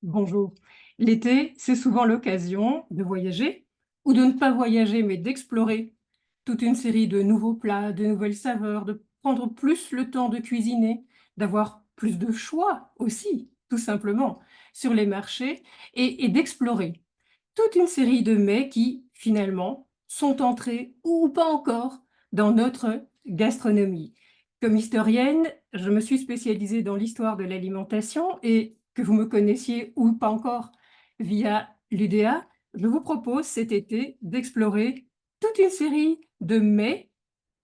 Bonjour. L'été, c'est souvent l'occasion de voyager ou de ne pas voyager, mais d'explorer toute une série de nouveaux plats, de nouvelles saveurs, de prendre plus le temps de cuisiner, d'avoir plus de choix aussi, tout simplement, sur les marchés et d'explorer toute une série de mets qui, finalement, sont entrés ou pas encore dans notre gastronomie. Comme historienne, je me suis spécialisée dans l'histoire de l'alimentation et que vous me connaissiez ou pas encore via l'UDA, je vous propose cet été d'explorer toute une série de mets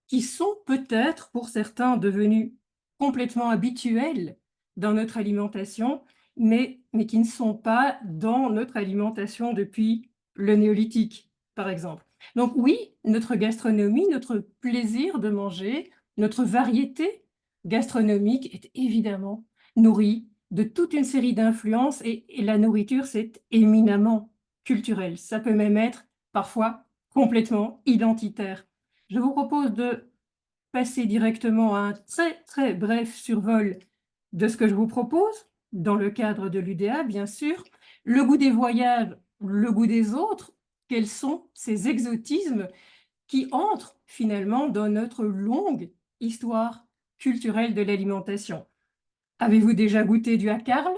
qui sont peut-être pour certains devenus complètement habituels dans notre alimentation, mais qui ne sont pas dans notre alimentation depuis le néolithique, par exemple. Donc oui, notre gastronomie, notre plaisir de manger, notre variété gastronomique est évidemment nourrie de toute une série d'influences et la nourriture, c'est éminemment culturel. Ça peut même être parfois complètement identitaire. Je vous propose de passer directement à un très, très bref survol de ce que je vous propose, dans le cadre de l'UDA, bien sûr. Le goût des voyages, le goût des autres, quels sont ces exotismes qui entrent finalement dans notre longue histoire culturelle de l'alimentation. Avez-vous déjà goûté du hackarl?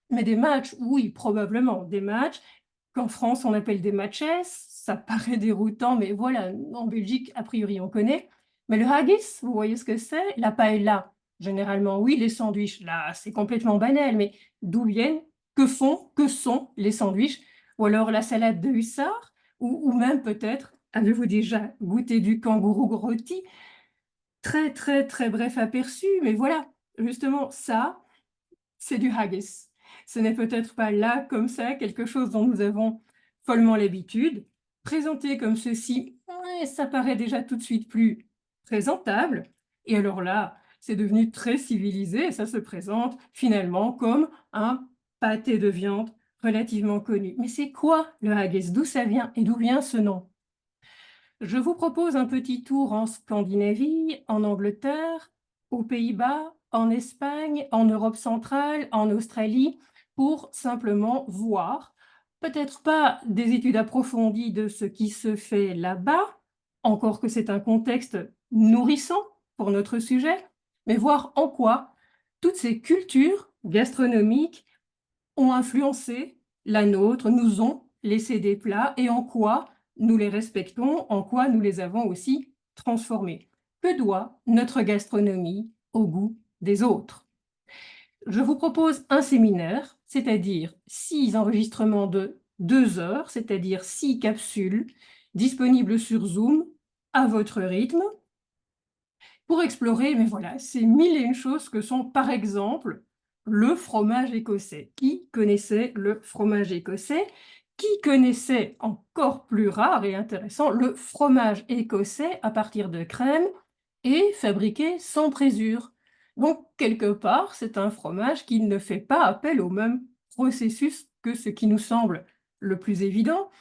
Mais des matchs, oui, probablement, des matchs qu'en France on appelle des matches, ça paraît déroutant, mais voilà, en Belgique, a priori, on connaît. Mais le haggis, vous voyez ce que c'est? La paella, généralement, oui, les sandwichs, là, c'est complètement banal, mais d'où viennent, que font, que sont les sandwichs? Ou alors la salade de hussard, ou même peut-être, avez-vous déjà goûté du kangourou rôti? Très, très, très bref aperçu, mais voilà, justement, ça, c'est du haggis. Ce n'est peut-être pas là, comme ça, quelque chose dont nous avons follement l'habitude. Présenté comme ceci, ouais, ça paraît déjà tout de suite plus présentable. Et alors là, c'est devenu très civilisé et ça se présente finalement comme un pâté de viande relativement connu. Mais c'est quoi le haggis? D'où ça vient et d'où vient ce nom? Je vous propose un petit tour en Scandinavie, en Angleterre, aux Pays-Bas, en Espagne, en Europe centrale, en Australie, pour simplement voir, peut-être pas des études approfondies de ce qui se fait là-bas, encore que c'est un contexte nourrissant pour notre sujet, mais voir en quoi toutes ces cultures gastronomiques ont influencé la nôtre, nous ont laissé des plats et en quoi nous les respectons, en quoi nous les avons aussi transformés. Que doit notre gastronomie au goût des autres? Je vous propose un séminaire, c'est-à-dire 6 enregistrements de 2 heures, c'est-à-dire 6 capsules disponibles sur Zoom à votre rythme pour explorer, mais voilà, ces mille et une choses que sont, par exemple, le fromage écossais. Qui connaissait le fromage écossais? Qui connaissait, encore plus rare et intéressant, le fromage écossais à partir de crème et fabriqué sans présure? Donc, quelque part, c'est un fromage qui ne fait pas appel au même processus que ce qui nous semble le plus évident.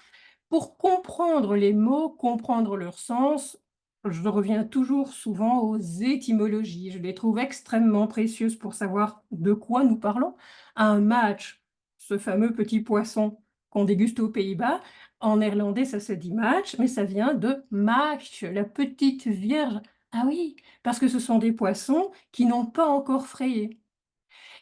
Pour comprendre les mots, comprendre leur sens, je reviens toujours souvent aux étymologies. Je les trouve extrêmement précieuses pour savoir de quoi nous parlons. Un match, ce fameux petit poisson qu'on déguste aux Pays-Bas, en néerlandais ça se dit match, mais ça vient de match, la petite vierge. Ah oui, parce que ce sont des poissons qui n'ont pas encore frayé.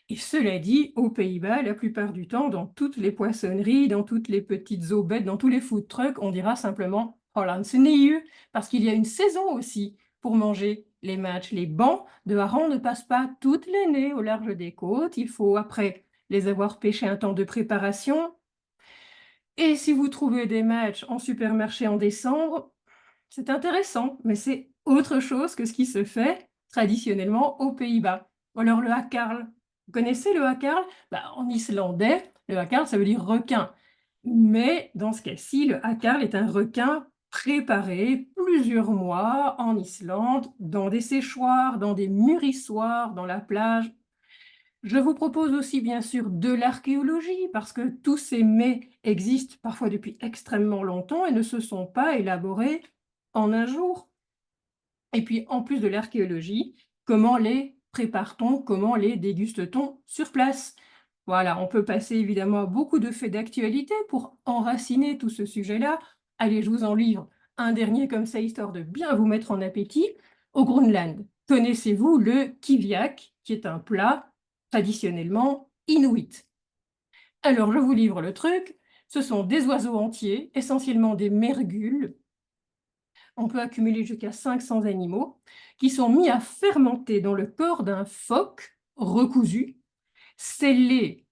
Et cela dit, aux Pays-Bas, la plupart du temps, dans toutes les poissonneries, dans toutes les petites aubettes, dans tous les food trucks, on dira simplement Hollandsnieuw, parce qu'il y a une saison aussi pour manger les matchs. Les bancs de harengs ne passent pas toute l'année au large des côtes. Il faut après les avoir pêchés un temps de préparation. Et si vous trouvez des matchs en supermarché en décembre, c'est intéressant, mais c'est autre chose que ce qui se fait traditionnellement aux Pays-Bas. Alors le hackarl, vous connaissez le hackarl? Bah, en islandais, le hackarl, ça veut dire requin. Mais dans ce cas-ci, le hackarl est un requin préparé plusieurs mois en Islande, dans des séchoirs, dans des mûrissoirs, dans la plage. Je vous propose aussi bien sûr de l'archéologie, parce que tous ces mets existent parfois depuis extrêmement longtemps et ne se sont pas élaborés en un jour. Et puis en plus de l'archéologie, comment les prépare-t-on, comment les déguste-t-on sur place? Voilà, on peut passer évidemment à beaucoup de faits d'actualité pour enraciner tout ce sujet-là. Allez, je vous en livre un dernier comme ça, histoire de bien vous mettre en appétit. Au Groenland, connaissez-vous le kiviak, qui est un plat traditionnellement inuit? Alors, je vous livre le truc. Ce sont des oiseaux entiers, essentiellement des mergules. On peut accumuler jusqu'à 500 animaux qui sont mis à fermenter dans le corps d'un phoque recousu, scellé,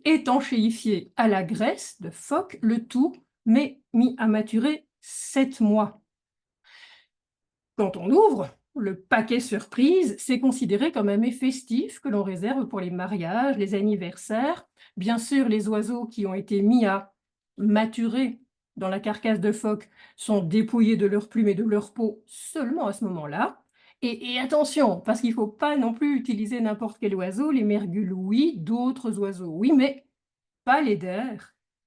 étanchéifié à la graisse de phoque, le tout mais mis à maturer 7 mois. Quand on ouvre le paquet surprise, c'est considéré comme un mets festif que l'on réserve pour les mariages, les anniversaires. Bien sûr, les oiseaux qui ont été mis à maturer dans la carcasse de phoque sont dépouillés de leurs plumes et de leur peau seulement à ce moment-là. Et attention, parce qu'il ne faut pas non plus utiliser n'importe quel oiseau, les mergules oui, d'autres oiseaux oui, mais pas l'eider,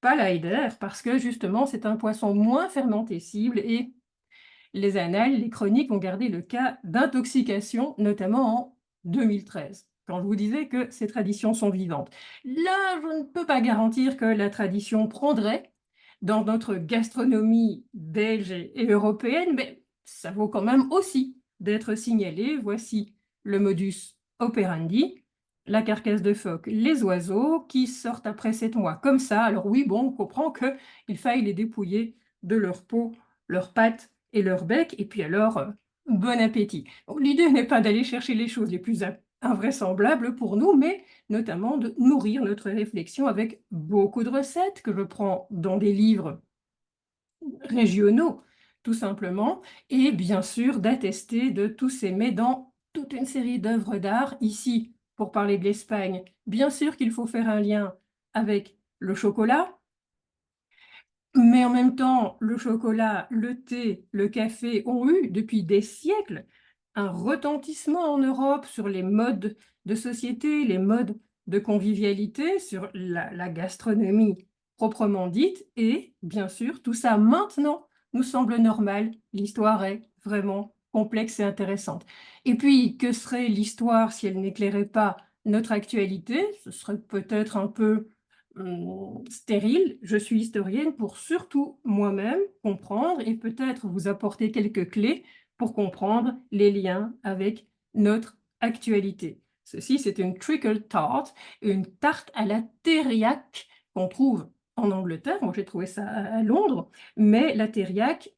pas l'eider, parce que justement c'est un poisson moins fermentescible et les annales, les chroniques ont gardé le cas d'intoxication, notamment en 2013, quand je vous disais que ces traditions sont vivantes. Là, je ne peux pas garantir que la tradition prendrait dans notre gastronomie belge et européenne, mais ça vaut quand même aussi d'être signalé. Voici le modus operandi, la carcasse de phoque, les oiseaux qui sortent après 7 mois comme ça. Alors oui, bon, on comprend qu'il faille les dépouiller de leur peau, leurs pattes et leur bec, et puis alors, bon appétit. L'idée n'est pas d'aller chercher les choses les plus invraisemblables pour nous, mais notamment de nourrir notre réflexion avec beaucoup de recettes que je prends dans des livres régionaux, tout simplement, et bien sûr d'attester de tous ces mets dans toute une série d'œuvres d'art. Ici, pour parler de l'Espagne, bien sûr qu'il faut faire un lien avec le chocolat, mais en même temps, le chocolat, le thé, le café ont eu, depuis des siècles, un retentissement en Europe sur les modes de société, les modes de convivialité, sur la gastronomie proprement dite. Et bien sûr, tout ça maintenant nous semble normal. L'histoire est vraiment complexe et intéressante. Et puis, que serait l'histoire si elle n'éclairait pas notre actualité? Ce serait peut-être un peu stérile. Je suis historienne pour surtout moi-même comprendre et peut-être vous apporter quelques clés pour comprendre les liens avec notre actualité. Ceci, c'est une trickle tart, une tarte à la thériaque qu'on trouve en Angleterre. Moi, j'ai trouvé ça à Londres, mais la thériaque,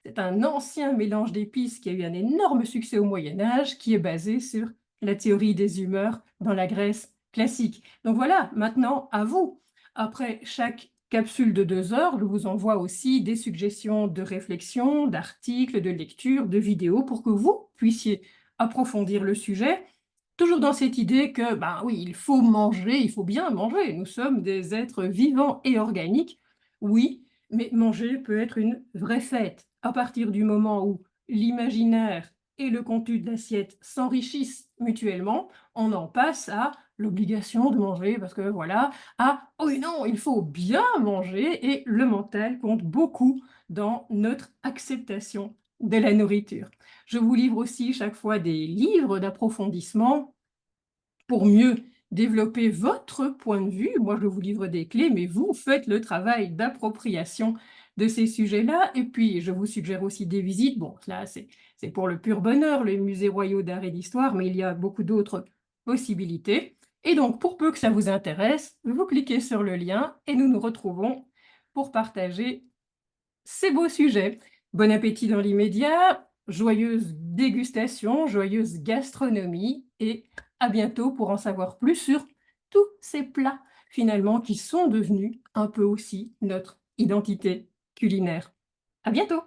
c'est un ancien mélange d'épices qui a eu un énorme succès au Moyen Âge, qui est basé sur la théorie des humeurs dans la Grèce classique. Donc voilà, maintenant à vous. Après chaque capsule de 2 heures, je vous envoie aussi des suggestions de réflexion, d'articles, de lecture, de vidéos pour que vous puissiez approfondir le sujet. Toujours dans cette idée que, ben oui, il faut manger, il faut bien manger. Nous sommes des êtres vivants et organiques, oui, mais manger peut être une vraie fête. À partir du moment où l'imaginaire et le contenu de l'assiette s'enrichissent mutuellement, on en passe à l'obligation de manger parce que voilà, à oh non, il faut bien manger et le mental compte beaucoup dans notre acceptation de la nourriture. Je vous livre aussi chaque fois des livres d'approfondissement pour mieux développer votre point de vue. Moi, je vous livre des clés, mais vous faites le travail d'appropriation de ces sujets-là. Et puis, je vous suggère aussi des visites. Bon, là, c'est pour le pur bonheur, les musées royaux d'art et d'histoire, mais il y a beaucoup d'autres possibilités. Et donc, pour peu que ça vous intéresse, vous cliquez sur le lien et nous nous retrouvons pour partager ces beaux sujets. Bon appétit dans l'immédiat, joyeuse dégustation, joyeuse gastronomie et à bientôt pour en savoir plus sur tous ces plats finalement qui sont devenus un peu aussi notre identité culinaire. À bientôt!